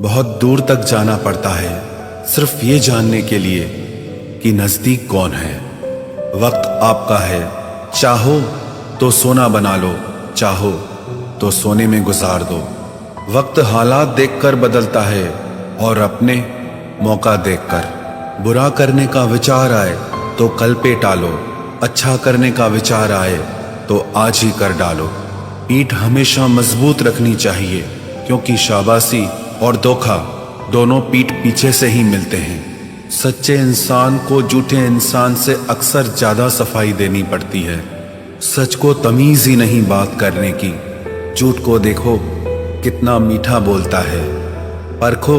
बहुत दूर तक जाना पड़ता है सिर्फ ये जानने के लिए कि नजदीक कौन है। वक्त आपका है, चाहो तो सोना बना लो, चाहो तो सोने में गुजार दो। वक्त हालात देखकर बदलता है और अपने मौका देखकर। बुरा करने का विचार आए तो कल पे टालो, अच्छा करने का विचार आए तो आज ही कर डालो। पीठ हमेशा मजबूत रखनी चाहिए क्योंकि शाबाशी और धोखा दोनों पीठ पीछे से ही मिलते हैं। सच्चे इंसान को झूठे इंसान से अक्सर ज्यादा सफाई देनी पड़ती है। सच को तमीज ही नहीं बात करने की। झूठ को देखो कितना मीठा बोलता है। परखो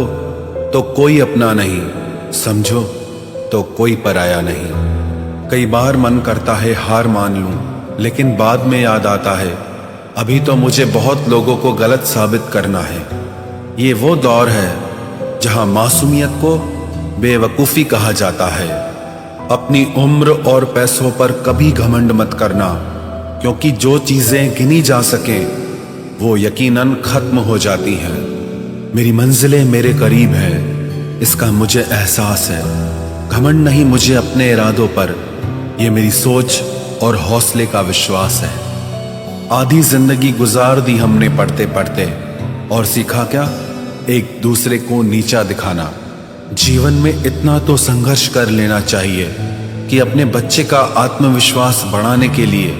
तो कोई अपना नहीं, समझो तो कोई पराया नहीं। कई बार मन करता है हार मान लूं, लेकिन बाद में याद आता है अभी तो मुझे बहुत लोगों को गलत साबित करना है। ये वो दौर है जहां मासूमियत को बेवकूफ़ी कहा जाता है। अपनी उम्र और पैसों पर कभी घमंड मत करना, क्योंकि जो चीजें गिनी जा सके वो यकीनन खत्म हो जाती हैं। मेरी मंजिलें मेरे करीब है, इसका मुझे एहसास है। घमंड नहीं मुझे अपने इरादों पर, यह मेरी सोच और हौसले का विश्वास है। आधी जिंदगी गुजार दी हमने पढ़ते पढ़ते, और सीखा क्या? एक दूसरे को नीचा दिखाना। जीवन में इतना तो संघर्ष कर लेना चाहिए कि अपने बच्चे का आत्मविश्वास बढ़ाने के लिए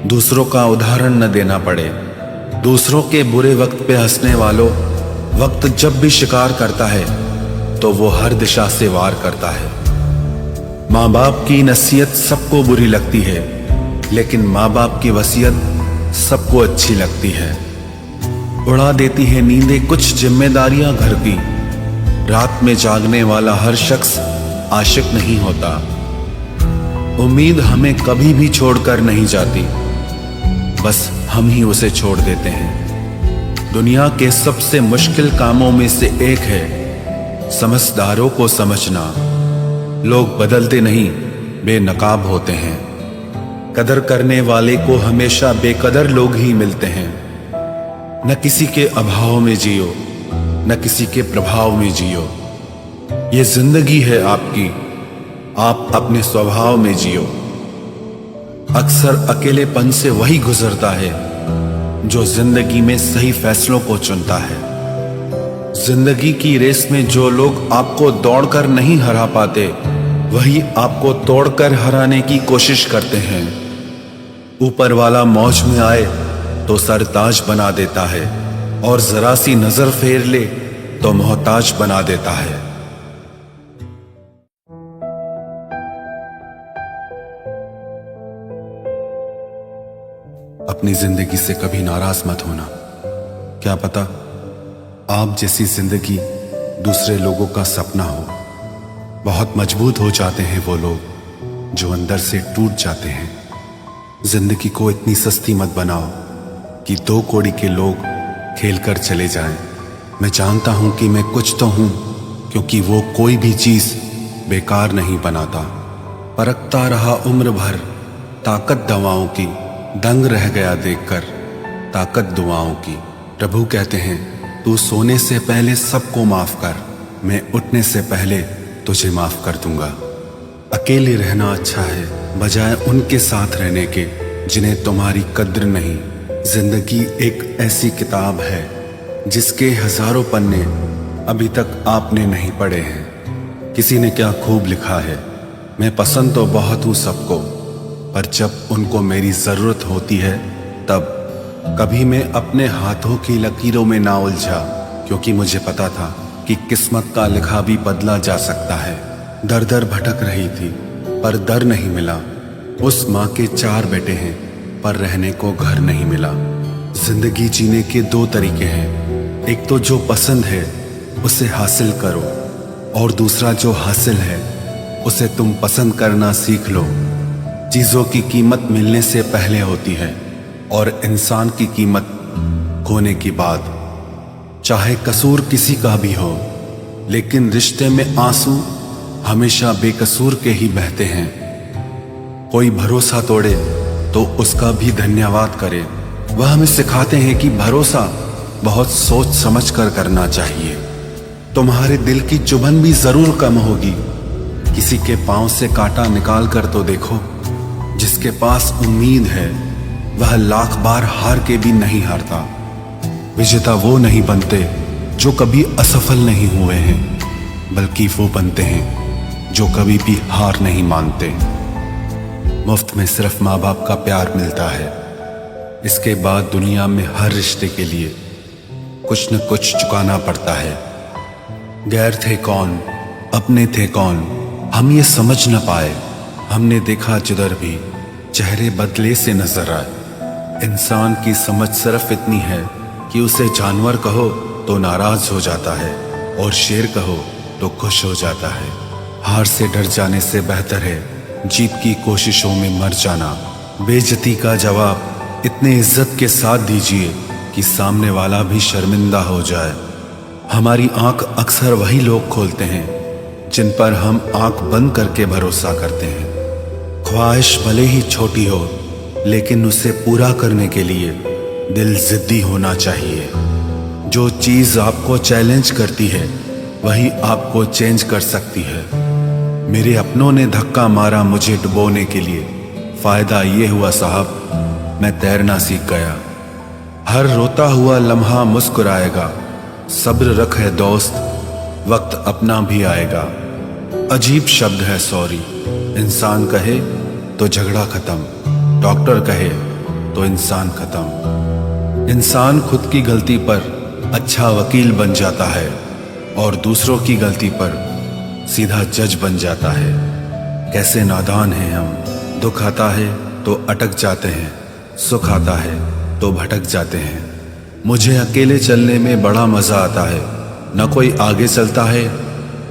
दूसरों का उदाहरण न देना पड़े। दूसरों के बुरे वक्त पे हंसने वालों, वक्त जब भी शिकार करता है तो वो हर दिशा से वार करता है। माँ बाप की नसीहत सबको बुरी लगती है, लेकिन माँ बाप की वसीयत सबको अच्छी लगती है। उड़ा देती है नींदें कुछ जिम्मेदारियां घर की। रात में जागने वाला हर शख्स आशिक नहीं होता। उम्मीद हमें कभी भी छोड़कर नहीं जाती, बस हम ही उसे छोड़ देते हैं। दुनिया के सबसे मुश्किल कामों में से एक है समझदारों को समझना। लोग बदलते नहीं, बेनकाब होते हैं। कदर करने वाले को हमेशा बेकदर लोग ही मिलते हैं। न किसी के अभाव में जियो, न किसी के प्रभाव में जियो। ये जिंदगी है आपकी, आप अपने स्वभाव में जियो। अक्सर अकेलेपन से वही गुजरता है जो जिंदगी में सही फैसलों को चुनता है। जिंदगी की रेस में जो लोग आपको दौड़कर नहीं हरा पाते, वही आपको तोड़कर हराने की कोशिश करते हैं। ऊपर वाला मौज में आए तो सरताज बना देता है, और जरा सी नजर फेर ले तो मोहताज बना देता है। अपनी जिंदगी से कभी नाराज मत होना। क्या पता आप जैसी जिंदगी दूसरे लोगों का सपना हो। बहुत मजबूत हो जाते हैं वो लोग जो अंदर से टूट जाते हैं। जिंदगी को इतनी सस्ती मत बनाओ कि दो कौड़ी के लोग खेल कर चले जाएं। मैं जानता हूं कि मैं कुछ तो हूं, क्योंकि वो कोई भी चीज बेकार नहीं बनाता। परखता रहा उम्र भर ताकत दवाओं की, दंग रह गया देखकर ताकत दुआओं की। प्रभु कहते हैं तू सोने से पहले सबको माफ कर, मैं उठने से पहले तुझे माफ कर दूंगा। अकेले रहना अच्छा है बजाय उनके साथ रहने के जिन्हें तुम्हारी कद्र नहीं। जिंदगी एक ऐसी किताब है जिसके हजारों पन्ने अभी तक आपने नहीं पढ़े हैं। किसी ने क्या खूब लिखा है, मैं पसंद तो बहुत हूँ सबको, पर जब उनको मेरी जरूरत होती है तब। कभी मैं अपने हाथों की लकीरों में ना उलझा, क्योंकि मुझे पता था कि किस्मत का लिखा भी बदला जा सकता है। दर दर भटक रही थी पर दर नहीं मिला। उस माँ के 4 बेटे हैं पर रहने को घर नहीं मिला। जिंदगी जीने के 2 तरीके हैं, एक तो जो पसंद है उसे हासिल करो, और दूसरा जो हासिल है उसे तुम पसंद करना सीख लो। चीजों की कीमत मिलने से पहले होती है और इंसान की कीमत खोने की बाद। चाहे कसूर किसी का भी हो, लेकिन रिश्ते में आंसू हमेशा बेकसूर के ही बहते हैं। कोई भरोसा तोड़े तो उसका भी धन्यवाद करे। वह हमें सिखाते हैं कि भरोसा बहुत सोच समझ कर करना चाहिए। तुम्हारे दिल की चुभन भी जरूर कम होगी। किसी के पांव से कांटा निकाल कर तो देखो। जिसके पास उम्मीद है वह लाख बार हार के भी नहीं हारता। विजेता वो नहीं बनते जो कभी असफल नहीं हुए हैं, बल्कि वो बनते हैं जो कभी भी हार नहीं मानते। मुफ्त में सिर्फ माँ बाप का प्यार मिलता है। इसके बाद दुनिया में हर रिश्ते के लिए कुछ न कुछ चुकाना पड़ता है। गैर थे कौन, अपने थे कौन, हम ये समझ न पाए। हमने देखा जिधर भी चेहरे बदले से नजर आए। इंसान की समझ सिर्फ इतनी है कि उसे जानवर कहो तो नाराज हो जाता है और शेर कहो तो खुश हो जाता है। हार से डर जाने से बेहतर है जीत की कोशिशों में मर जाना। बेइज्जती का जवाब इतने इज्जत के साथ दीजिए कि सामने वाला भी शर्मिंदा हो जाए। हमारी आंख अक्सर वही लोग खोलते हैं जिन पर हम आंख बंद करके भरोसा करते हैं। ख्वाहिश भले ही छोटी हो, लेकिन उसे पूरा करने के लिए दिल जिद्दी होना चाहिए। जो चीज आपको चैलेंज करती है वही आपको चेंज कर सकती है। मेरे अपनों ने धक्का मारा मुझे डुबोने के लिए। फायदा ये हुआ साहब, मैं तैरना सीख गया। हर रोता हुआ लम्हा मुस्कुराएगा। सब्र रख है दोस्त, वक्त अपना भी आएगा। अजीब शब्द है सॉरी। इंसान कहे तो झगड़ा खत्म, डॉक्टर कहे तो इंसान खत्म। इंसान खुद की गलती पर अच्छा वकील बन जाता है और दूसरों की गलती पर सीधा जज बन जाता है। कैसे नादान हैं हम। दुख आता है तो अटक जाते हैं, सुख आता है तो भटक जाते हैं। मुझे अकेले चलने में बड़ा मजा आता है। ना कोई आगे चलता है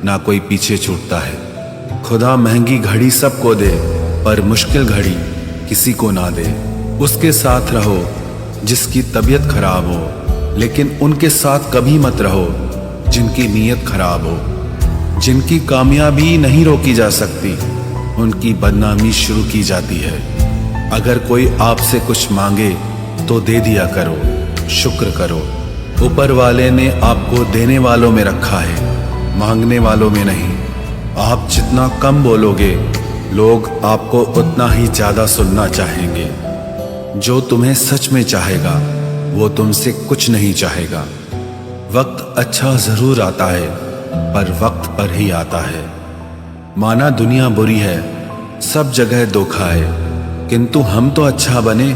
ना कोई पीछे छूटता है। खुदा महंगी घड़ी सबको दे पर मुश्किल घड़ी किसी को ना दे। उसके साथ रहो जिसकी तबीयत खराब हो, लेकिन उनके साथ कभी मत रहो जिनकी नीयत खराब हो। जिनकी कामयाबी नहीं रोकी जा सकती, उनकी बदनामी शुरू की जाती है। अगर कोई आपसे कुछ मांगे तो दे दिया करो, शुक्र करो। ऊपर वाले ने आपको देने वालों में रखा है, मांगने वालों में नहीं। आप जितना कम बोलोगे, लोग आपको उतना ही ज्यादा सुनना चाहेंगे। जो तुम्हें सच में चाहेगा वो तुमसे कुछ नहीं चाहेगा। वक्त अच्छा जरूर आता है पर वक्त पर ही आता है। माना दुनिया बुरी है, सब जगह धोखा है, किंतु हम तो अच्छा बने,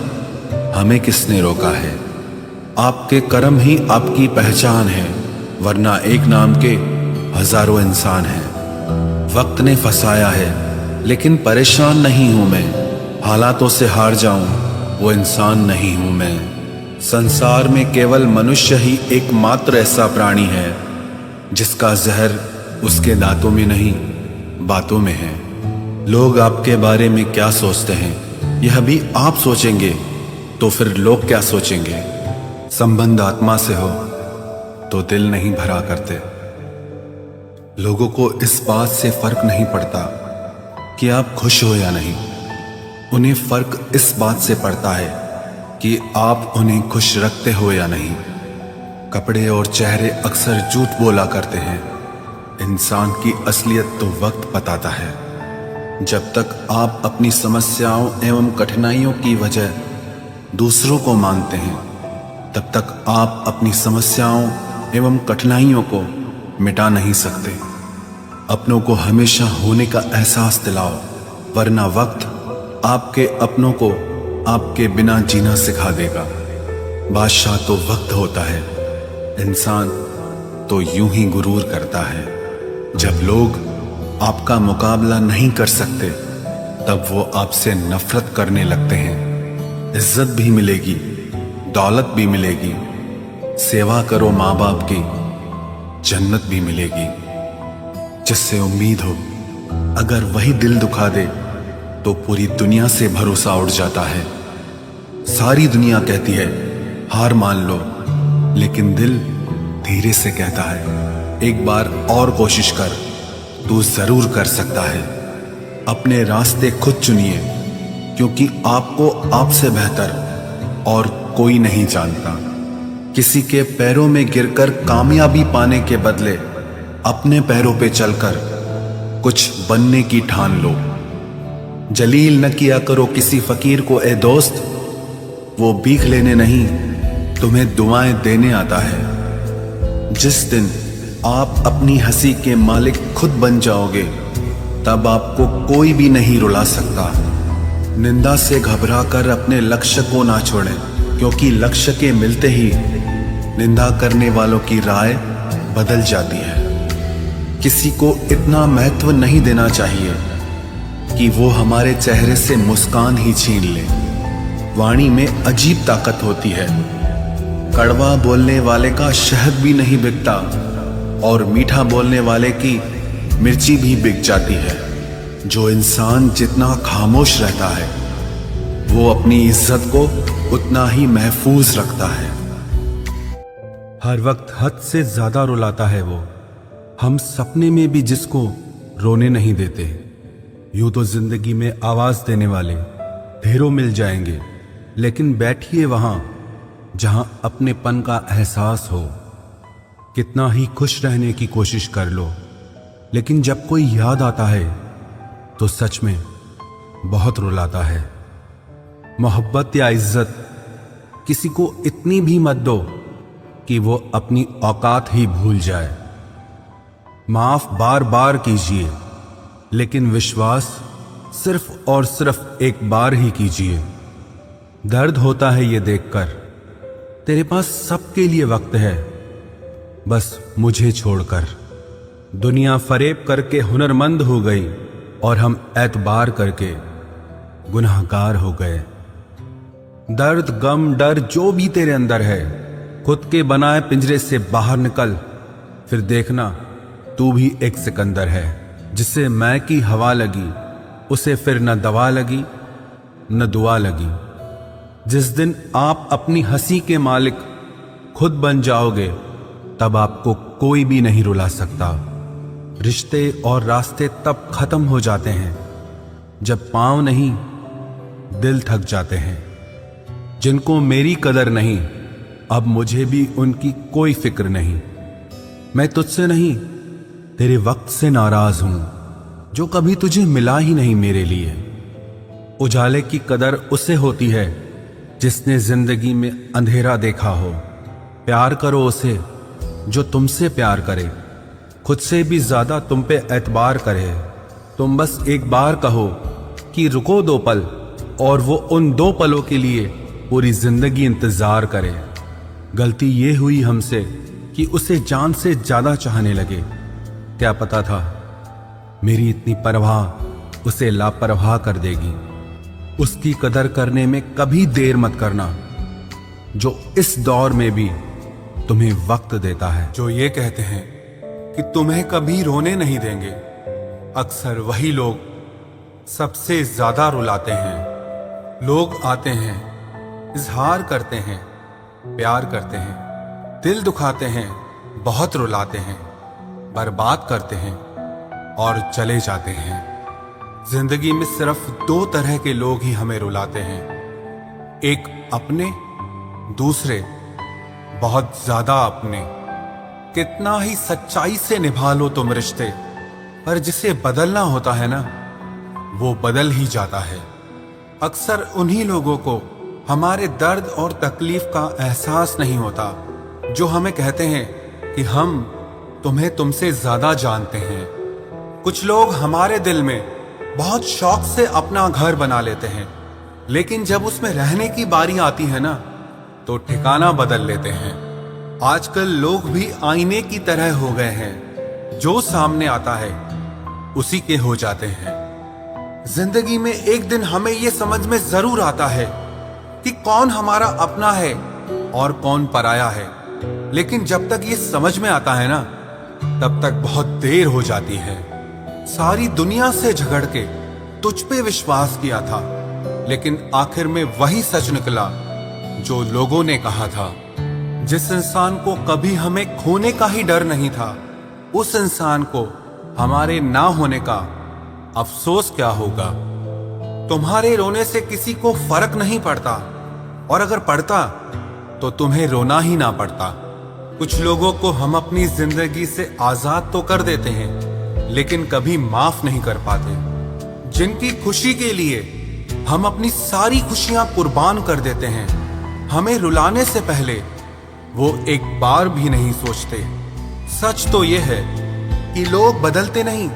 हमें किसने रोका है। आपके कर्म ही आपकी पहचान है, वरना एक नाम के हजारों इंसान हैं। वक्त ने फंसाया है लेकिन परेशान नहीं हूं मैं। हालातों से हार जाऊं वो इंसान नहीं हूं मैं। संसार में केवल मनुष्य ही एकमात्र ऐसा प्राणी है जिसका जहर उसके दांतों में नहीं बातों में है। लोग आपके बारे में क्या सोचते हैं यह भी आप सोचेंगे तो फिर लोग क्या सोचेंगे। संबंध आत्मा से हो तो दिल नहीं भरा करते। लोगों को इस बात से फर्क नहीं पड़ता कि आप खुश हो या नहीं। उन्हें फर्क इस बात से पड़ता है कि आप उन्हें खुश रखते हो या नहीं। कपड़े और चेहरे अक्सर झूठ बोला करते हैं। इंसान की असलियत तो वक्त बताता है। जब तक आप अपनी समस्याओं एवं कठिनाइयों की वजह दूसरों को मानते हैं, तब तक आप अपनी समस्याओं एवं कठिनाइयों को मिटा नहीं सकते। अपनों को हमेशा होने का एहसास दिलाओ, वरना वक्त आपके अपनों को आपके बिना जीना सिखा देगा। बादशाह तो वक्त होता है, इंसान तो यूं ही गुरूर करता है। जब लोग आपका मुकाबला नहीं कर सकते, तब वो आपसे नफरत करने लगते हैं। इज्जत भी मिलेगी, दौलत भी मिलेगी। सेवा करो माँ बाप की, जन्नत भी मिलेगी। जिससे उम्मीद हो, अगर वही दिल दुखा दे तो पूरी दुनिया से भरोसा उड़ जाता है। सारी दुनिया कहती है हार मान लो, लेकिन दिल धीरे से कहता है एक बार और कोशिश कर, तू जरूर कर सकता है। अपने रास्ते खुद चुनिए, क्योंकि आपको आपसे बेहतर और कोई नहीं जानता। किसी के पैरों में गिरकर कामयाबी पाने के बदले अपने पैरों पे चलकर कुछ बनने की ठान लो। जलील न किया करो किसी फकीर को ए दोस्त, वो भीख लेने नहीं तुम्हें दुआएं देने आता है। जिस दिन आप अपनी हंसी के मालिक खुद बन जाओगे, तब आपको कोई भी नहीं रुला सकता। निंदा से घबरा कर अपने लक्ष्य को ना छोड़ें, क्योंकि लक्ष्य के मिलते ही निंदा करने वालों की राय बदल जाती है। किसी को इतना महत्व नहीं देना चाहिए कि वो हमारे चेहरे से मुस्कान ही छीन ले। वाणी में अजीब ताकत होती है। कड़वा बोलने वाले का शहद भी नहीं बिकता और मीठा बोलने वाले की मिर्ची भी बिक जाती है। जो इंसान जितना खामोश रहता है, वो अपनी इज्जत को उतना ही महफूज रखता है। हर वक्त हद से ज्यादा रुलाता है वो। हम सपने में भी जिसको रोने नहीं देते। यूं तो जिंदगी में आवाज देने वाले ढेरों मिल जाएंगे, लेकिन बैठिए वहां जहां अपनेपन का एहसास हो। कितना ही खुश रहने की कोशिश कर लो, लेकिन जब कोई याद आता है तो सच में बहुत रुलाता है। मोहब्बत या इज्जत किसी को इतनी भी मत दो कि वो अपनी औकात ही भूल जाए। माफ बार बार कीजिए, लेकिन विश्वास सिर्फ और सिर्फ एक बार ही कीजिए। दर्द होता है ये देखकर तेरे पास सबके लिए वक्त है, बस मुझे छोड़कर। दुनिया फरेब करके हुनरमंद हो गई और हम एतबार करके गुनाहगार हो गए। दर्द गम डर जो भी तेरे अंदर है, खुद के बनाए पिंजरे से बाहर निकल, फिर देखना तू भी एक सिकंदर है। जिसे मैं की हवा लगी, उसे फिर न दवा लगी न दुआ लगी। जिस दिन आप अपनी हंसी के मालिक खुद बन जाओगे, तब आपको कोई भी नहीं रुला सकता। रिश्ते और रास्ते तब खत्म हो जाते हैं जब पांव नहीं दिल थक जाते हैं। जिनको मेरी कदर नहीं, अब मुझे भी उनकी कोई फिक्र नहीं। मैं तुझसे नहीं तेरे वक्त से नाराज हूं, जो कभी तुझे मिला ही नहीं मेरे लिए। उजाले की कदर उसे होती है जिसने जिंदगी में अंधेरा देखा हो। प्यार करो उसे जो तुमसे प्यार करे, खुद से भी ज्यादा तुम पे एतबार करे। तुम बस एक बार कहो कि रुको 2 पल, और वो उन 2 पलों के लिए पूरी जिंदगी इंतजार करे। गलती ये हुई हमसे कि उसे जान से ज्यादा चाहने लगे। क्या पता था मेरी इतनी परवाह उसे लापरवाह कर देगी। उसकी कदर करने में कभी देर मत करना, जो इस दौर में भी तुम्हें वक्त देता है। जो ये कहते हैं कि तुम्हें कभी रोने नहीं देंगे, अक्सर वही लोग सबसे ज्यादा रुलाते हैं। लोग आते हैं, इजहार करते हैं, प्यार करते हैं, दिल दुखाते हैं, बहुत रुलाते हैं, बर्बाद करते हैं और चले जाते हैं। जिंदगी में सिर्फ 2 तरह के लोग ही हमें रुलाते हैं, एक अपने, दूसरे बहुत ज्यादा अपने। कितना ही सच्चाई से निभा लो तुम रिश्ते, पर जिसे बदलना होता है ना, वो बदल ही जाता है। अक्सर उन्हीं लोगों को हमारे दर्द और तकलीफ का एहसास नहीं होता, जो हमें कहते हैं कि हम तुम्हें तुमसे ज्यादा जानते हैं। कुछ लोग हमारे दिल में बहुत शौक से अपना घर बना लेते हैं, लेकिन जब उसमें रहने की बारी आती है ना, तो ठिकाना बदल लेते हैं। आजकल लोग भी आईने की तरह हो गए हैं, जो सामने आता है उसी के हो जाते हैं। जिंदगी में एक दिन हमें यह समझ में जरूर आता है कि कौन हमारा अपना है और कौन पराया है, लेकिन जब तक ये समझ में आता है ना, तब तक बहुत देर हो जाती है। सारी दुनिया से झगड़ के तुझ पे विश्वास किया था, लेकिन आखिर में वही सच निकला जो लोगों ने कहा था। जिस इंसान को कभी हमें खोने का ही डर नहीं था, उस इंसान को हमारे ना होने का अफसोस क्या होगा। तुम्हारे रोने से किसी को फर्क नहीं पड़ता, और अगर पड़ता तो तुम्हें रोना ही ना पड़ता। कुछ लोगों को हम अपनी जिंदगी से आजाद तो कर देते हैं, लेकिन कभी माफ नहीं कर पाते। जिनकी खुशी के लिए हम अपनी सारी खुशियां कुर्बान कर देते हैं, हमें रुलाने से पहले वो एक बार भी नहीं सोचते। सच तो ये है कि लोग बदलते नहीं,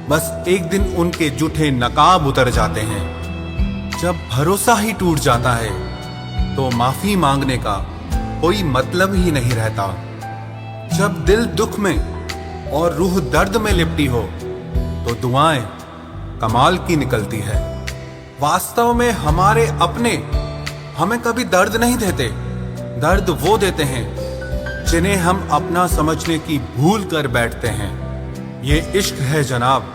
बस एक दिन उनके जूठे नकाब उतर जाते हैं। जब भरोसा ही टूट जाता है तो माफी मांगने का कोई मतलब ही नहीं रहता। जब दिल दुख में और रूह दर्द में लिपटी हो तो दुआएं कमाल की निकलती है। वास्तव में हमारे अपने हमें कभी दर्द नहीं देते, दर्द वो देते हैं जिन्हें हम अपना समझने की भूल कर बैठते हैं। ये इश्क है जनाब,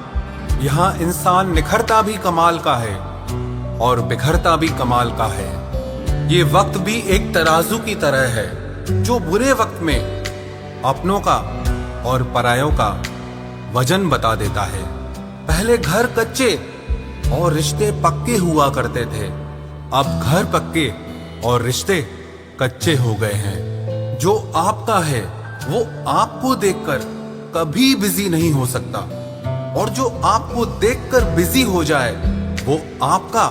यहाँ इंसान निखरता भी कमाल का है और बिखरता भी कमाल का है। ये वक्त भी एक तराजू की तरह है जो बुरे वक्त में अपनों का और परायों का वजन बता देता है। पहले घर कच्चे और रिश्ते पक्के हुआ करते थे, अब घर पक्के और रिश्ते कच्चे हो गए हैं। जो आपका है वो आपको देखकर कभी बिजी नहीं हो सकता, और जो आपको देखकर बिजी हो जाए वो आपका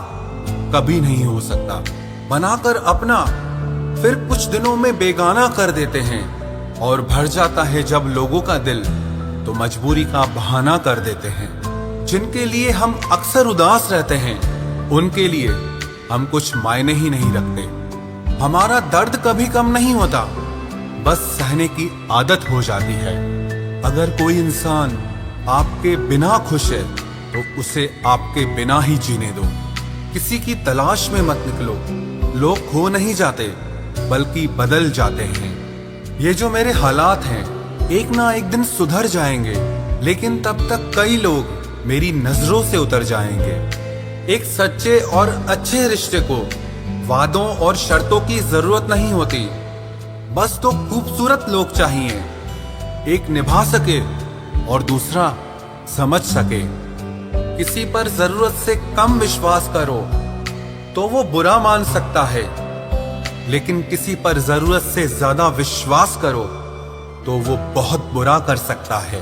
कभी नहीं हो सकता। बनाकर अपना फिर कुछ दिनों में बेगाना कर देते हैं, और भर जाता है जब लोगों का दिल तो मजबूरी का बहाना कर देते हैं। जिनके लिए हम अक्सर उदास रहते हैं, उनके लिए हम कुछ मायने ही नहीं रखते। हमारा दर्द कभी कम नहीं होता, बस सहने की आदत हो जाती है। अगर कोई इंसान आपके बिना खुश है तो उसे आपके बिना ही जीने दो। किसी की तलाश में मत निकलो। लोग खो नहीं जाते बल्कि बदल जाते हैं। ये जो मेरे हालात हैं एक ना एक दिन सुधर जाएंगे, लेकिन तब तक कई लोग मेरी नजरों से उतर जाएंगे। एक सच्चे और अच्छे रिश्ते को वादों और शर्तों की जरूरत नहीं होती, बस तो खूबसूरत लोग चाहिए। एक निभा सके और दूसरा समझ सके। किसी पर जरूरत से कम विश्वास करो तो वो बुरा मान सकता है, लेकिन किसी पर जरूरत से ज्यादा विश्वास करो तो वो बहुत बुरा कर सकता है।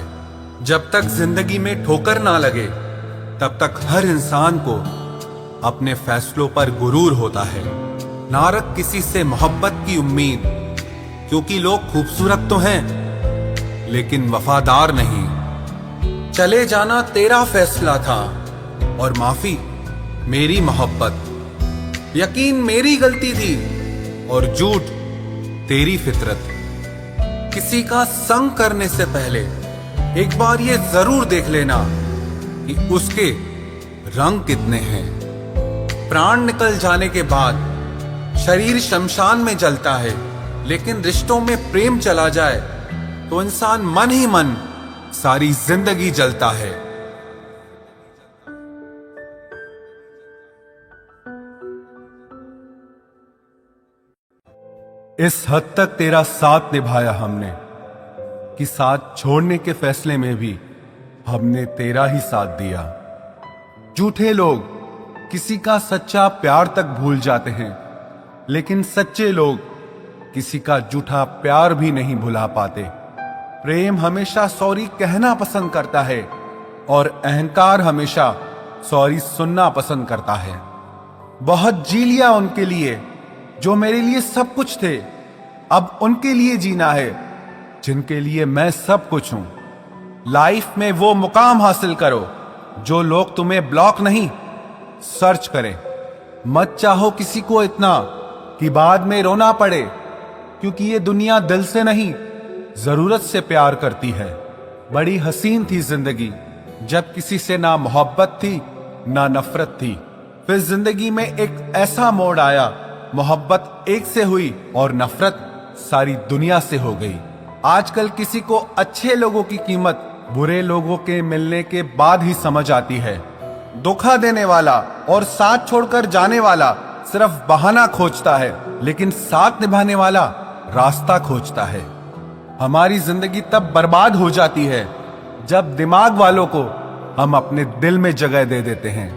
जब तक जिंदगी में ठोकर ना लगे तब तक हर इंसान को अपने फैसलों पर गुरूर होता है। ना रख किसी से मोहब्बत की उम्मीद, क्योंकि लोग खूबसूरत तो हैं लेकिन वफादार नहीं। चले जाना तेरा फैसला था और माफी मेरी मोहब्बत। यकीन मेरी गलती थी और झूठ तेरी फितरत। किसी का संग करने से पहले एक बार ये जरूर देख लेना कि उसके रंग कितने हैं। प्राण निकल जाने के बाद शरीर शमशान में जलता है, लेकिन रिश्तों में प्रेम चला जाए तो इंसान मन ही मन सारी जिंदगी जलता है। इस हद तक तेरा साथ निभाया हमने कि साथ छोड़ने के फैसले में भी हमने तेरा ही साथ दिया। झूठे लोग किसी का सच्चा प्यार तक भूल जाते हैं, लेकिन सच्चे लोग किसी का झूठा प्यार भी नहीं भुला पाते। प्रेम हमेशा सॉरी कहना पसंद करता है और अहंकार हमेशा सॉरी सुनना पसंद करता है। बहुत जी लिया उनके लिए जो मेरे लिए सब कुछ थे, अब उनके लिए जीना है जिनके लिए मैं सब कुछ हूं। लाइफ में वो मुकाम हासिल करो जो लोग तुम्हें ब्लॉक नहीं सर्च करें। मत चाहो किसी को इतना कि बाद में रोना पड़े, क्योंकि ये दुनिया दिल से नहीं जरूरत से प्यार करती है। बड़ी हसीन थी जिंदगी जब किसी से ना मोहब्बत थी ना नफरत थी। फिर जिंदगी में एक ऐसा मोड़ आया, मोहब्बत एक से हुई और नफरत सारी दुनिया से हो गई। आजकल किसी को अच्छे लोगों की कीमत बुरे लोगों के मिलने के बाद ही समझ आती है। धोखा देने वाला और साथ छोड़कर जाने वाला सिर्फ बहाना खोजता है, लेकिन साथ निभाने वाला रास्ता खोजता है। हमारी जिंदगी तब बर्बाद हो जाती है जब दिमाग वालों को हम अपने दिल में जगह दे देते हैं।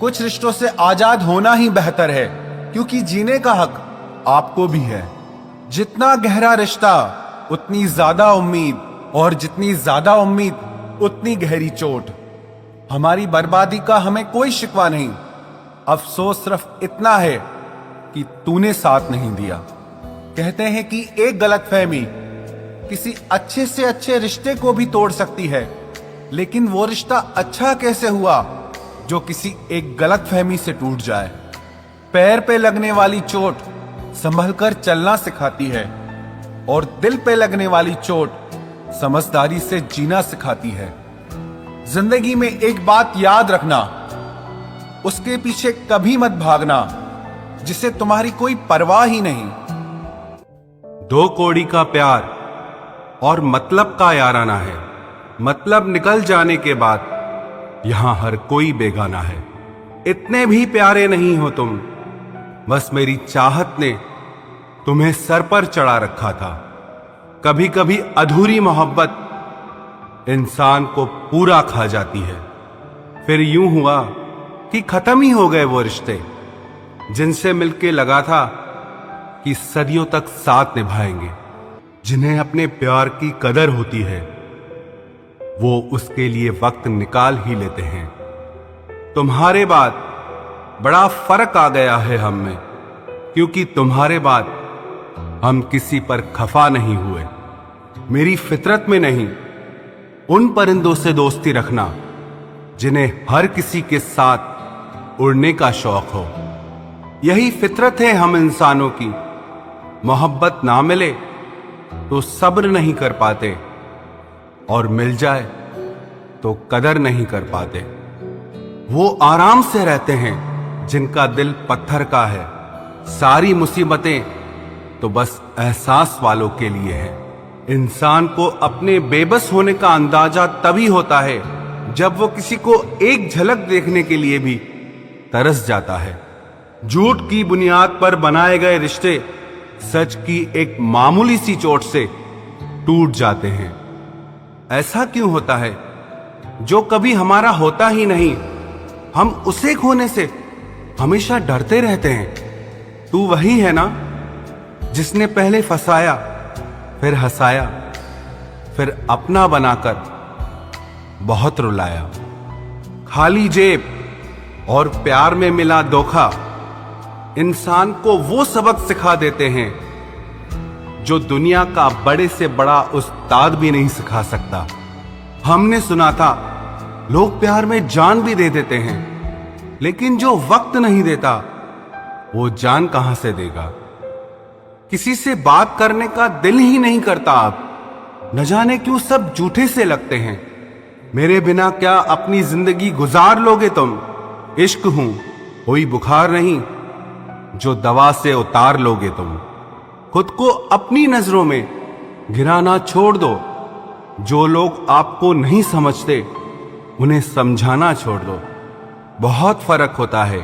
कुछ रिश्तों से आजाद होना ही बेहतर है, क्योंकि जीने का हक आपको भी है। जितना गहरा रिश्ता उतनी ज्यादा उम्मीद, और जितनी ज्यादा उम्मीद उतनी गहरी चोट। हमारी बर्बादी का हमें कोई शिकवा नहीं, अफसोस सिर्फ इतना है कि तूने साथ नहीं दिया। कहते हैं कि एक गलतफहमी किसी अच्छे से अच्छे रिश्ते को भी तोड़ सकती है, लेकिन वो रिश्ता अच्छा कैसे हुआ जो किसी एक गलतफहमी से टूट जाए। पैर पे लगने वाली चोट संभल कर चलना सिखाती है, और दिल पे लगने वाली चोट समझदारी से जीना सिखाती है। जिंदगी में एक बात याद रखना, उसके पीछे कभी मत भागना जिसे तुम्हारी कोई परवाह ही नहीं। दो कौड़ी का प्यार और मतलब का याराना है। मतलब निकल जाने के बाद यहां हर कोई बेगाना है। इतने भी प्यारे नहीं हो तुम, बस मेरी चाहत ने तुम्हें सर पर चढ़ा रखा था। कभी कभी अधूरी मोहब्बत इंसान को पूरा खा जाती है। फिर यूं हुआ कि खत्म ही हो गए वो रिश्ते जिनसे मिलके लगा था कि सदियों तक साथ निभाएंगे। जिन्हें अपने प्यार की कदर होती है वो उसके लिए वक्त निकाल ही लेते हैं। तुम्हारे बाद बड़ा फर्क आ गया है हम में, क्योंकि तुम्हारे बाद हम किसी पर खफा नहीं हुए। मेरी फितरत में नहीं उन परिंदों से दोस्ती रखना जिन्हें हर किसी के साथ उड़ने का शौक हो। यही फितरत है हम इंसानों की। मोहब्बत ना मिले तो सब्र नहीं कर पाते, और मिल जाए तो कदर नहीं कर पाते। वो आराम से रहते हैं जिनका दिल पत्थर का है। सारी मुसीबतें तो बस एहसास वालों के लिए है। इंसान को अपने बेबस होने का अंदाजा तभी होता है जब वो किसी को एक झलक देखने के लिए भी तरस जाता है। झूठ की बुनियाद पर बनाए गए रिश्ते सच की एक मामूली सी चोट से टूट जाते हैं। ऐसा क्यों होता है? जो कभी हमारा होता ही नहीं, हम उसे खोने से हमेशा डरते रहते हैं। तू वही है ना जिसने पहले फंसाया, फिर हंसाया, फिर अपना बनाकर बहुत रुलाया। खाली जेब और प्यार में मिला धोखा इंसान को वो सबक सिखा देते हैं जो दुनिया का बड़े से बड़ा उस्ताद भी नहीं सिखा सकता। हमने सुना था लोग प्यार में जान भी दे देते हैं, लेकिन जो वक्त नहीं देता वो जान कहां से देगा। किसी से बात करने का दिल ही नहीं करता अब, न जाने क्यों सब झूठे से लगते हैं। मेरे बिना क्या अपनी जिंदगी गुजार लोगे तुम? इश्क हूं कोई बुखार नहीं जो दवा से उतार लोगे तुम। खुद को अपनी नजरों में गिराना छोड़ दो। जो लोग आपको नहीं समझते उन्हें समझाना छोड़ दो। बहुत फर्क होता है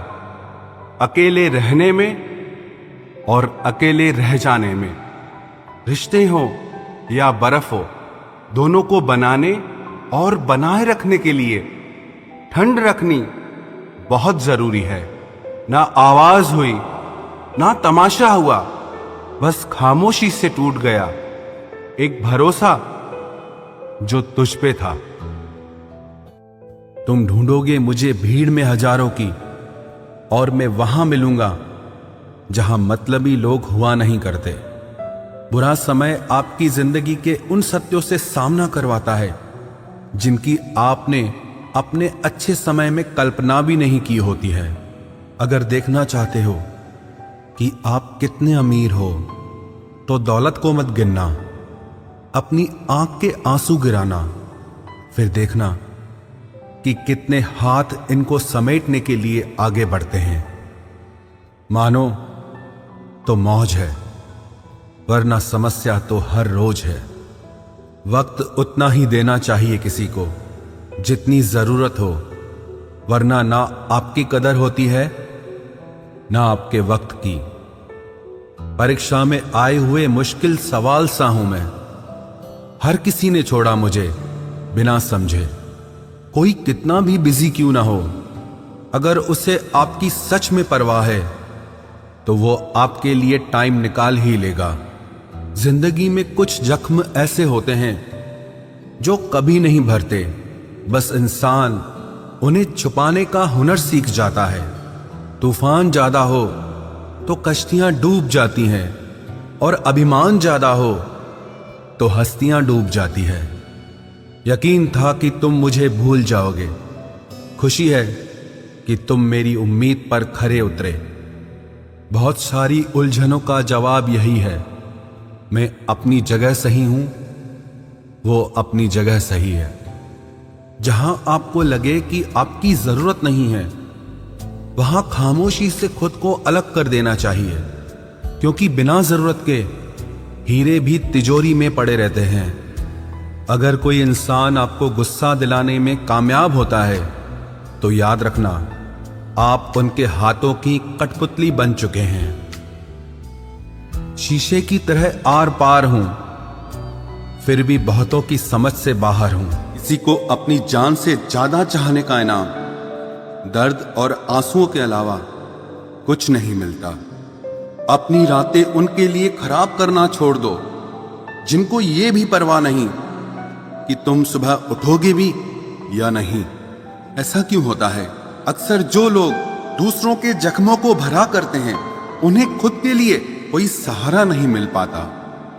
अकेले रहने में और अकेले रह जाने में। रिश्ते हो या बर्फ हो, दोनों को बनाने और बनाए रखने के लिए ठंड रखनी बहुत जरूरी है। ना आवाज हुई, ना तमाशा हुआ, बस खामोशी से टूट गया एक भरोसा जो तुझ पे था। तुम ढूंढोगे मुझे भीड़ में हजारों की, और मैं वहां मिलूंगा जहां मतलबी लोग हुआ नहीं करते। बुरा समय आपकी जिंदगी के उन सत्यों से सामना करवाता है जिनकी आपने अपने अच्छे समय में कल्पना भी नहीं की होती है। अगर देखना चाहते हो कि आप कितने अमीर हो तो दौलत को मत गिनना, अपनी आंख के आंसू गिराना, फिर देखना कि कितने हाथ इनको समेटने के लिए आगे बढ़ते हैं। मानो तो मौज है, वरना समस्या तो हर रोज है। वक्त उतना ही देना चाहिए किसी को जितनी जरूरत हो, वरना ना आपकी कदर होती है ना आपके वक्त की। परीक्षा में आए हुए मुश्किल सवाल सा हूं मैं। हर किसी ने छोड़ा मुझे बिना समझे। कोई कितना भी बिजी क्यों ना हो, अगर उसे आपकी सच में परवाह है तो वो आपके लिए टाइम निकाल ही लेगा। जिंदगी में कुछ जख्म ऐसे होते हैं जो कभी नहीं भरते, बस इंसान उन्हें छुपाने का हुनर सीख जाता है। तूफान ज्यादा हो तो कश्तियां डूब जाती हैं और अभिमान ज्यादा हो तो हस्तियां डूब जाती है। यकीन था कि तुम मुझे भूल जाओगे, खुशी है कि तुम मेरी उम्मीद पर खरे उतरे। बहुत सारी उलझनों का जवाब यही है, मैं अपनी जगह सही हूं, वो अपनी जगह सही है। जहां आपको लगे कि आपकी जरूरत नहीं है, वहां खामोशी से खुद को अलग कर देना चाहिए, क्योंकि बिना जरूरत के हीरे भी तिजोरी में पड़े रहते हैं। अगर कोई इंसान आपको गुस्सा दिलाने में कामयाब होता है तो याद रखना, आप उनके हाथों की कठपुतली बन चुके हैं। शीशे की तरह आर पार हूं, फिर भी बहुतों की समझ से बाहर हूं। किसी को अपनी जान से ज्यादा चाहने का इनाम दर्द और आंसुओं के अलावा कुछ नहीं मिलता। अपनी रातें उनके लिए खराब करना छोड़ दो जिनको ये भी परवाह नहीं कि तुम सुबह उठोगे भी या नहीं। ऐसा क्यों होता है? अक्सर जो लोग दूसरों के जख्मों को भरा करते हैं, उन्हें खुद के लिए कोई सहारा नहीं मिल पाता।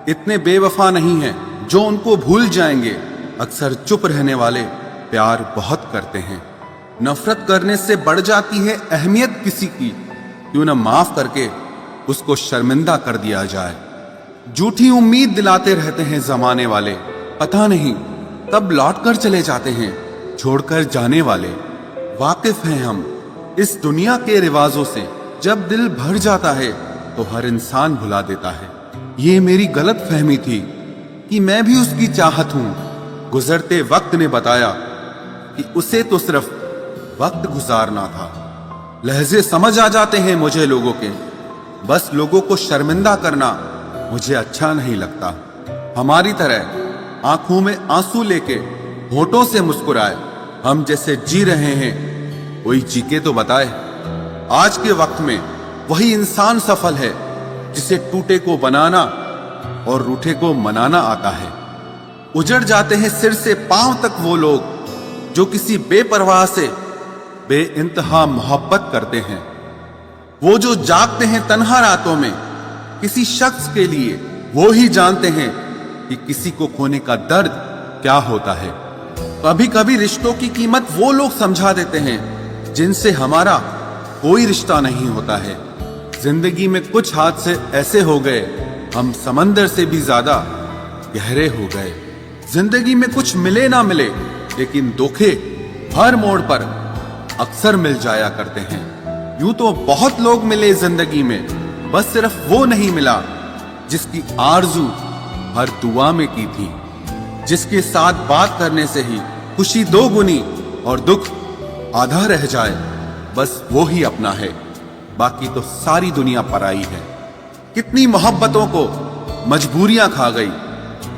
इतने बेवफा नहीं हैं जो उनको भूल जाएंगे। अक्सर चुप रहने वाले प्यार बहुत करते हैं। नफरत करने से बढ़ जाती है अहमियत किसी की, क्यों न माफ करके उसको शर्मिंदा कर दिया जाए। झूठी उम्मीद दिलाते रहते हैं जमाने वाले, पता नहीं कब लौट कर चले जाते हैं छोड़कर जाने वाले। वाकिफ हैं हम इस दुनिया के रिवाजों से, जब दिल भर जाता है तो हर इंसान भुला देता है। ये मेरी गलत फहमी थी कि मैं भी उसकी चाहत हूं। गुजरते वक्त ने बताया कि उसे तो सिर्फ वक्त गुजारना था। लहजे समझ आ जाते हैं मुझे लोगों के, बस लोगों को शर्मिंदा करना मुझे अच्छा नहीं लगता। हमारी तरह आंखों में आंसू लेके होठों से मुस्कुराए, हम जैसे जी रहे हैं कोई जी के तो बताए। आज के वक्त में वही इंसान सफल है जिसे टूटे को बनाना और रूठे को मनाना आता है। उजड़ जाते हैं सिर से पांव तक वो लोग जो किसी बेपरवाह से बेइंतहा मोहब्बत करते हैं। वो जो जागते हैं तन्हा रातों में किसी शख्स के लिए, वो ही जानते हैं कि किसी को खोने का दर्द क्या होता है। कभी कभी रिश्तों की कीमत वो लोग समझा देते हैं जिनसे हमारा कोई रिश्ता नहीं होता है। जिंदगी में कुछ हादसे ऐसे हो गए, हम समंदर से भी ज्यादा गहरे हो गए। जिंदगी में कुछ मिले ना मिले, लेकिन धोखे हर मोड़ पर अक्सर मिल जाया करते हैं। यूं तो बहुत लोग मिले जिंदगी में, बस सिर्फ वो नहीं मिला जिसकी आरजू हर दुआ में की थी, जिसके साथ बात करने से ही खुशी दो गुनी और दुख आधा रह जाए। बस वो ही अपना है, बाकी तो सारी दुनिया पराई है। कितनी मोहब्बतों को मजबूरियां खा गई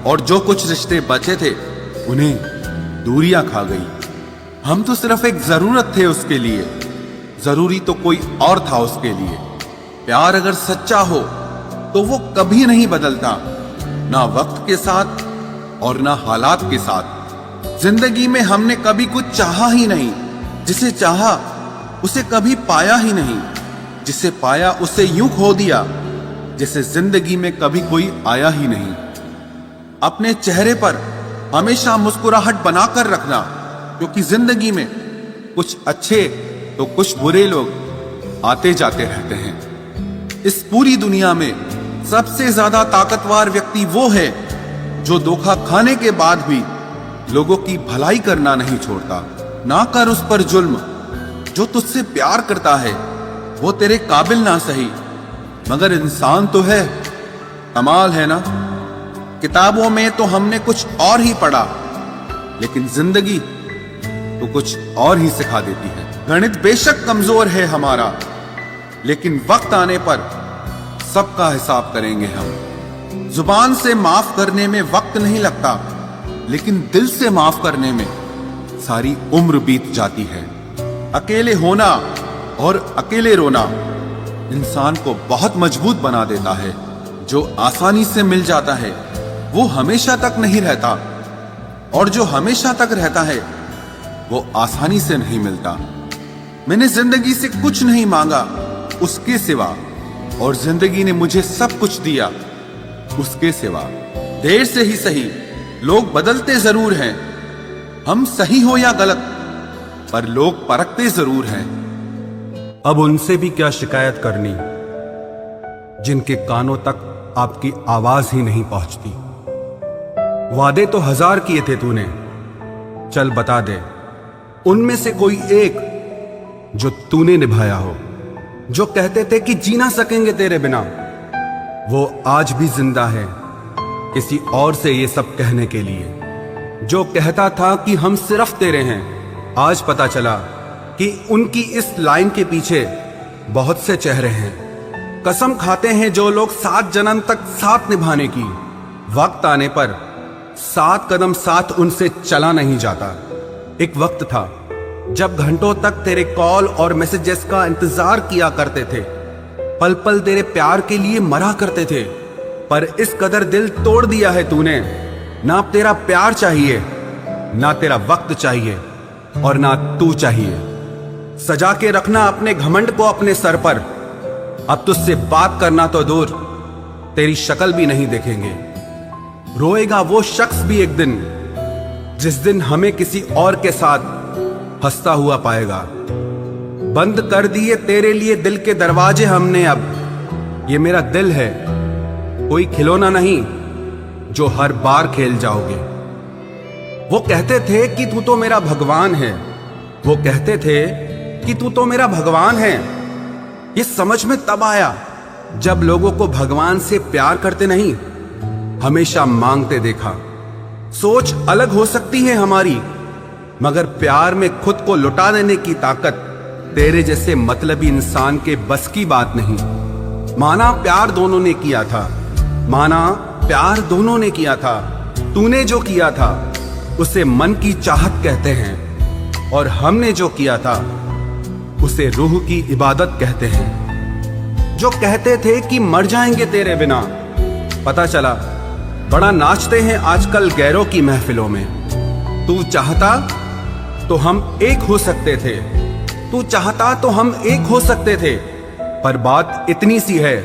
और जो कुछ रिश्ते बचे थे उन्हें दूरियां खा गई। हम तो सिर्फ एक जरूरत थे उसके लिए, जरूरी तो कोई और था उसके लिए। प्यार अगर सच्चा हो तो वो कभी नहीं बदलता, ना वक्त के साथ और ना हालात के साथ। जिंदगी में हमने कभी कुछ चाहा ही नहीं, जिसे चाहा उसे कभी पाया ही नहीं, जिसे पाया उसे यूं खो दिया जैसे जिंदगी में कभी कोई आया ही नहीं। अपने चेहरे पर हमेशा मुस्कुराहट बनाकर रखना, क्योंकि जिंदगी में कुछ अच्छे तो कुछ बुरे लोग आते जाते रहते हैं। इस पूरी दुनिया में सबसे ज्यादा ताकतवर व्यक्ति वो है जो धोखा खाने के बाद भी लोगों की भलाई करना नहीं छोड़ता। ना कर उस पर जुल्म जो तुझसे प्यार करता है, वो तेरे काबिल ना सही मगर इंसान तो है। कमाल है ना, किताबों में तो हमने कुछ और ही पढ़ा, लेकिन जिंदगी तो कुछ और ही सिखा देती है। गणित बेशक कमजोर है हमारा, लेकिन वक्त आने पर सबका हिसाब करेंगे हम। जुबान से माफ करने में वक्त नहीं लगता, लेकिन दिल से माफ करने में सारी उम्र बीत जाती है। अकेले होना और अकेले रोना इंसान को बहुत मजबूत बना देता है। जो आसानी से मिल जाता है वो हमेशा तक नहीं रहता, और जो हमेशा तक रहता है वो आसानी से नहीं मिलता। मैंने जिंदगी से कुछ नहीं मांगा उसके सिवा, और जिंदगी ने मुझे सब कुछ दिया उसके सिवा। देर से ही सही, लोग बदलते जरूर हैं, हम सही हो या गलत, पर लोग परखते जरूर हैं। अब उनसे भी क्या शिकायत करनी जिनके कानों तक आपकी आवाज ही नहीं पहुंचती। वादे तो 1000 किए थे तूने, चल बता दे उनमें से कोई एक जो तूने निभाया हो। जो कहते थे कि जी ना सकेंगे तेरे बिना, वो आज भी जिंदा है किसी और से ये सब कहने के लिए। जो कहता था कि हम सिर्फ तेरे हैं, आज पता चला कि उनकी इस लाइन के पीछे बहुत से चेहरे हैं। कसम खाते हैं जो लोग 7 जन्म तक साथ निभाने की, वक्त आने पर 7 कदम साथ उनसे चला नहीं जाता। एक वक्त था जब घंटों तक तेरे कॉल और मैसेजेस का इंतजार किया करते थे, पल पल तेरे प्यार के लिए मरा करते थे, पर इस कदर दिल तोड़ दिया है तूने। ना तेरा प्यार चाहिए, ना तेरा वक्त चाहिए, और ना तू चाहिए। सजा के रखना अपने घमंड को अपने सर पर। अब तुझसे बात करना तो दूर, तेरी शक्ल भी नहीं देखेंगे। रोएगा वो शख्स भी एक दिन, जिस दिन हमें किसी और के साथ हंसता हुआ पाएगा। बंद कर दिए तेरे लिए दिल के दरवाजे हमने अब। ये मेरा दिल है, कोई खिलौना नहीं जो हर बार खेल जाओगे। वो कहते थे कि तू तो मेरा भगवान है, वो कहते थे कि तू तो मेरा भगवान है। ये समझ में तब आया जब लोगों को भगवान से प्यार करते नहीं, हमेशा मांगते देखा। सोच अलग हो सकती है हमारी, मगर प्यार में खुद को लुटा देने की ताकत तेरे जैसे मतलबी इंसान के बस की बात नहीं। माना प्यार दोनों ने किया था, माना प्यार दोनों ने किया था। तूने जो किया था उसे मन की चाहत कहते हैं, और हमने जो किया था उसे रूह की इबादत कहते हैं। जो कहते थे कि मर जाएंगे तेरे बिना, पता चला बड़ा नाचते हैं आजकल गैरों की महफिलों में। तू चाहता तो हम एक हो सकते थे, तू चाहता तो हम एक हो सकते थे, पर बात इतनी सी है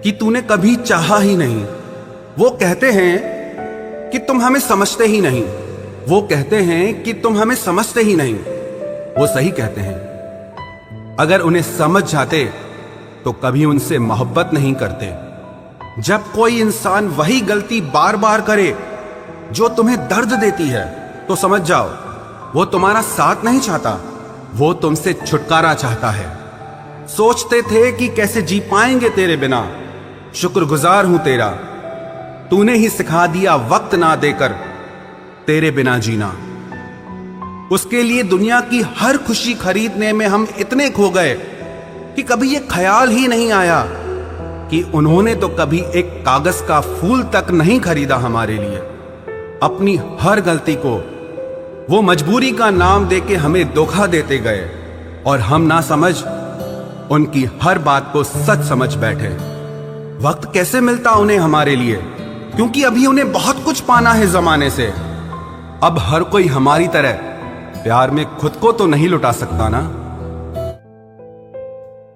कि तूने कभी चाहा ही नहीं। वो कहते हैं कि तुम हमें समझते ही नहीं, वो कहते हैं कि तुम हमें समझते ही नहीं। वो सही कहते हैं, अगर उन्हें समझ जाते तो कभी उनसे मोहब्बत नहीं करते। जब कोई इंसान वही गलती बार बार करे जो तुम्हें दर्द देती है, तो समझ जाओ वो तुम्हारा साथ नहीं चाहता, वो तुमसे छुटकारा चाहता है। सोचते थे कि कैसे जी पाएंगे तेरे बिना, शुक्रगुजार हूं तेरा, तूने ही सिखा दिया वक्त ना देकर तेरे बिना जीना। उसके लिए दुनिया की हर खुशी खरीदने में हम इतने खो गए कि कभी ये ख्याल ही नहीं आया कि उन्होंने तो कभी एक कागज का फूल तक नहीं खरीदा हमारे लिए। अपनी हर गलती को वो मजबूरी का नाम देके हमें धोखा देते गए, और हम ना समझ उनकी हर बात को सच समझ बैठे। वक्त कैसे मिलता उन्हें हमारे लिए, क्योंकि अभी उन्हें बहुत कुछ पाना है जमाने से। अब हर कोई हमारी तरह प्यार में खुद को तो नहीं लुटा सकता ना।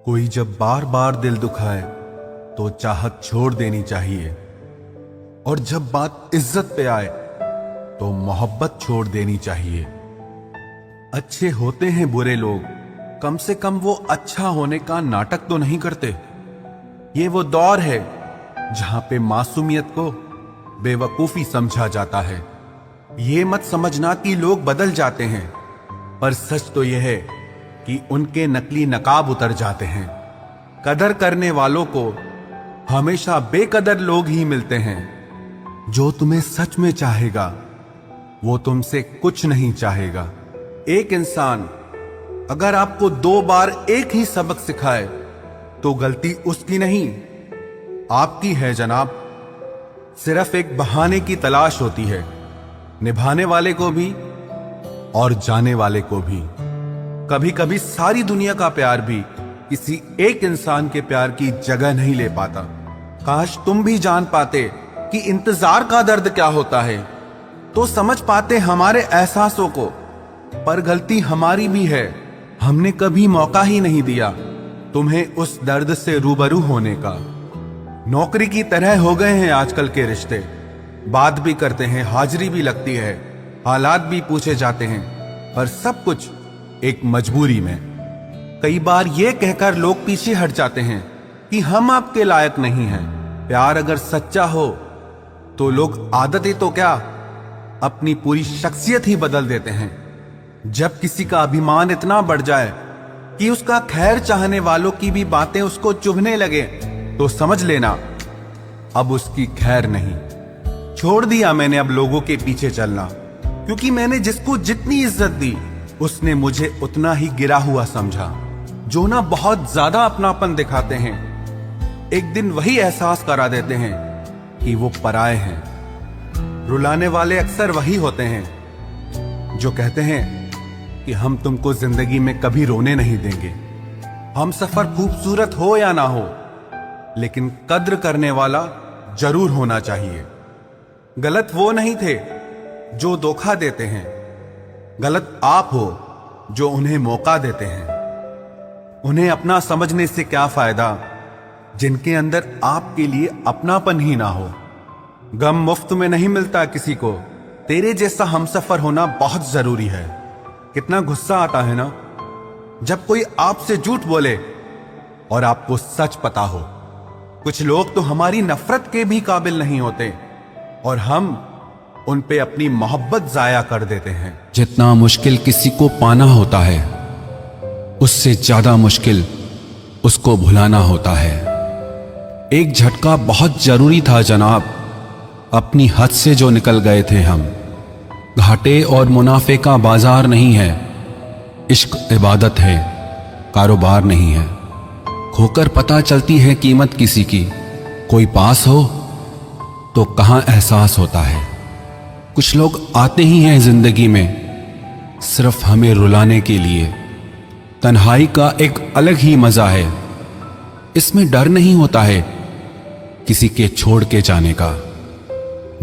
कोई जब बार बार दिल दुखाए तो चाहत छोड़ देनी चाहिए, और जब बात इज्जत पे आए तो मोहब्बत छोड़ देनी चाहिए। अच्छे होते हैं बुरे लोग, कम से कम वो अच्छा होने का नाटक तो नहीं करते। ये वो दौर है जहां पे मासूमियत को बेवकूफी समझा जाता है। ये मत समझना कि लोग बदल जाते हैं, पर सच तो यह है कि उनके नकली नकाब उतर जाते हैं। कदर करने वालों को हमेशा बेकदर लोग ही मिलते हैं। जो तुम्हें सच में चाहेगा वो तुमसे कुछ नहीं चाहेगा। एक इंसान अगर आपको 2 बार एक ही सबक सिखाए तो गलती उसकी नहीं, आपकी है जनाब। सिर्फ एक बहाने की तलाश होती है, निभाने वाले को भी और जाने वाले को भी। कभी कभी सारी दुनिया का प्यार भी किसी एक इंसान के प्यार की जगह नहीं ले पाता। काश तुम भी जान पाते कि इंतजार का दर्द क्या होता है, तो समझ पाते हमारे एहसासों को। पर गलती हमारी भी है, हमने कभी मौका ही नहीं दिया तुम्हें उस दर्द से रूबरू होने का। नौकरी की तरह हो गए हैं आजकल के रिश्ते, बात भी करते हैं, हाजिरी भी लगती है, हालात भी पूछे जाते हैं, पर सब कुछ एक मजबूरी में। कई बार ये कहकर लोग पीछे हट जाते हैं कि हम आपके लायक नहीं हैं। प्यार अगर सच्चा हो तो लोग आदतें तो क्या, अपनी पूरी शख्सियत ही बदल देते हैं। जब किसी का अभिमान इतना बढ़ जाए कि उसका खैर चाहने वालों की भी बातें उसको चुभने लगे, तो समझ लेना अब उसकी खैर नहीं। छोड़ दिया मैंने अब लोगों के पीछे चलना, क्योंकि मैंने जिसको जितनी इज्जत दी उसने मुझे उतना ही गिरा हुआ समझा। जो ना बहुत ज्यादा अपनापन दिखाते हैं, एक दिन वही एहसास करा देते हैं कि वो पराए हैं। रुलाने वाले अक्सर वही होते हैं जो कहते हैं कि हम तुमको जिंदगी में कभी रोने नहीं देंगे। हम सफर खूबसूरत हो या ना हो, लेकिन कद्र करने वाला जरूर होना चाहिए। गलत वो नहीं थे जो धोखा देते हैं, गलत आप हो जो उन्हें मौका देते हैं। उन्हें अपना समझने से क्या फायदा जिनके अंदर आपके लिए अपनापन ही ना हो। गम मुफ्त में नहीं मिलता किसी को, तेरे जैसा हमसफर होना बहुत जरूरी है। कितना गुस्सा आता है ना जब कोई आपसे झूठ बोले और आपको सच पता हो। कुछ लोग तो हमारी नफरत के भी काबिल नहीं होते और हम उन पे अपनी मोहब्बत जाया कर देते हैं। जितना मुश्किल किसी को पाना होता है, उससे ज्यादा मुश्किल उसको भुलाना होता है। एक झटका बहुत जरूरी था जनाब, अपनी हद से जो निकल गए थे हम। घाटे और मुनाफे का बाजार नहीं है, इश्क इबादत है, कारोबार नहीं है। खोकर पता चलती है कीमत किसी की, कोई पास हो तो कहां एहसास होता है। कुछ लोग आते ही हैं जिंदगी में सिर्फ हमें रुलाने के लिए। तन्हाई का एक अलग ही मजा है, इसमें डर नहीं होता है किसी के छोड़ के जाने का।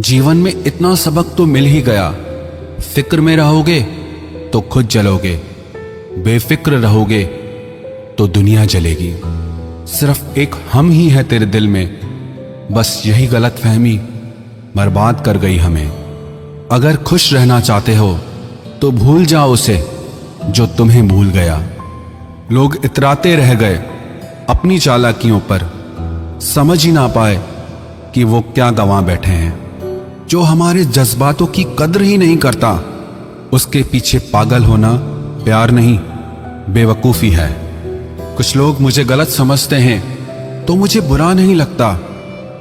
जीवन में इतना सबक तो मिल ही गया, फिक्र में रहोगे तो खुद जलोगे, बेफिक्र रहोगे तो दुनिया जलेगी। सिर्फ एक हम ही है तेरे दिल में, बस यही गलतफहमी बर्बाद कर गई हमें। अगर खुश रहना चाहते हो तो भूल जाओ उसे जो तुम्हें भूल गया। लोग इतराते रह गए अपनी चालाकियों पर, समझ ही ना पाए कि वो क्या गंवा बैठे हैं। जो हमारे जज्बातों की कद्र ही नहीं करता, उसके पीछे पागल होना प्यार नहीं, बेवकूफी है। कुछ लोग मुझे गलत समझते हैं तो मुझे बुरा नहीं लगता,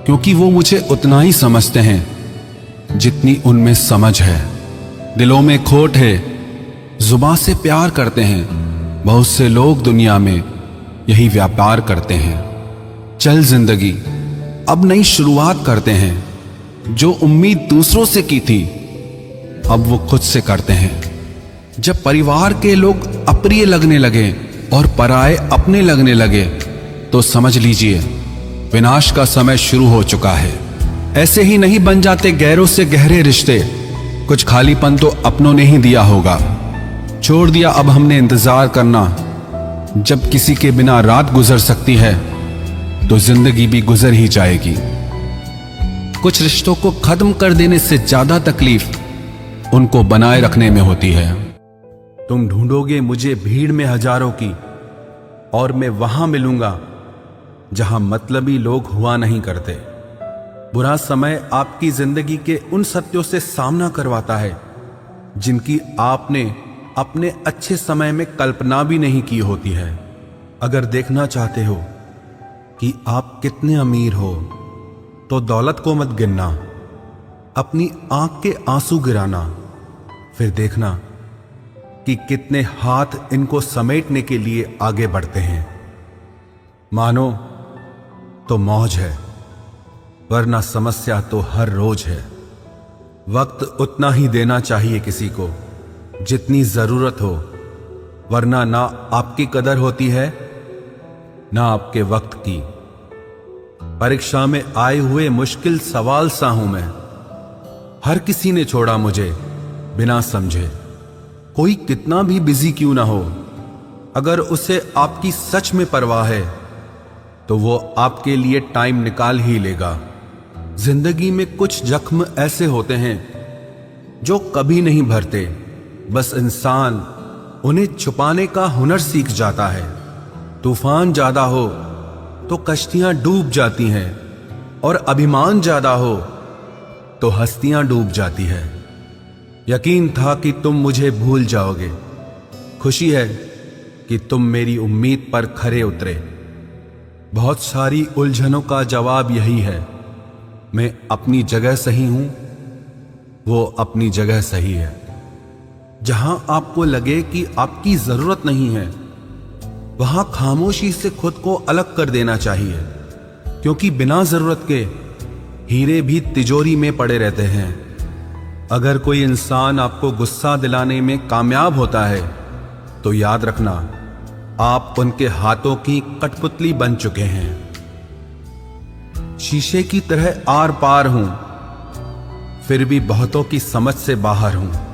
क्योंकि वो मुझे उतना ही समझते हैं जितनी उनमें समझ है। दिलों में खोट है, जुबान से प्यार करते हैं। बहुत से लोग दुनिया में यही व्यापार करते हैं। चल जिंदगी अब नई शुरुआत करते हैं। जो उम्मीद दूसरों से की थी अब वो खुद से करते हैं। जब परिवार के लोग अप्रिय लगने लगे और पराये अपने लगने लगे, तो समझ लीजिए विनाश का समय शुरू हो चुका है। ऐसे ही नहीं बन जाते गैरों से गहरे रिश्ते, कुछ खालीपन तो अपनों ने ही दिया होगा। छोड़ दिया अब हमने इंतजार करना। जब किसी के बिना रात गुजर सकती है तो जिंदगी भी गुजर ही जाएगी। कुछ रिश्तों को खत्म कर देने से ज्यादा तकलीफ उनको बनाए रखने में होती है। तुम ढूंढोगे मुझे भीड़ में हजारों की, और मैं वहां मिलूंगा जहां मतलबी लोग हुआ नहीं करते। बुरा समय आपकी जिंदगी के उन सत्यों से सामना करवाता है जिनकी आपने अपने अच्छे समय में कल्पना भी नहीं की होती है। अगर देखना चाहते हो कि आप कितने अमीर हो, तो दौलत को मत गिनना, अपनी आंख के आंसू गिराना, फिर देखना कि कितने हाथ इनको समेटने के लिए आगे बढ़ते हैं। मानो तो मौज है, वरना समस्या तो हर रोज है। वक्त उतना ही देना चाहिए किसी को जितनी जरूरत हो, वरना ना आपकी कदर होती है ना आपके वक्त की। परीक्षा में आए हुए मुश्किल सवाल सा हूं मैं। हर किसी ने छोड़ा मुझे बिना समझे। कोई कितना भी बिजी क्यों ना हो, अगर उसे आपकी सच में परवाह है तो वो आपके लिए टाइम निकाल ही लेगा। जिंदगी में कुछ जख्म ऐसे होते हैं जो कभी नहीं भरते, बस इंसान उन्हें छुपाने का हुनर सीख जाता है। तूफान ज्यादा हो तो कश्तियां डूब जाती हैं, और अभिमान ज्यादा हो तो हस्तियां डूब जाती है। यकीन था कि तुम मुझे भूल जाओगे। खुशी है कि तुम मेरी उम्मीद पर खरे उतरे। बहुत सारी उलझनों का जवाब यही है, मैं अपनी जगह सही हूं, वो अपनी जगह सही है। जहां आपको लगे कि आपकी जरूरत नहीं है, वहां खामोशी से खुद को अलग कर देना चाहिए, क्योंकि बिना जरूरत के हीरे भी तिजोरी में पड़े रहते हैं। अगर कोई इंसान आपको गुस्सा दिलाने में कामयाब होता है तो याद रखना, आप उनके हाथों की कठपुतली बन चुके हैं। शीशे की तरह आर पार हूं, फिर भी बहुतों की समझ से बाहर हूं।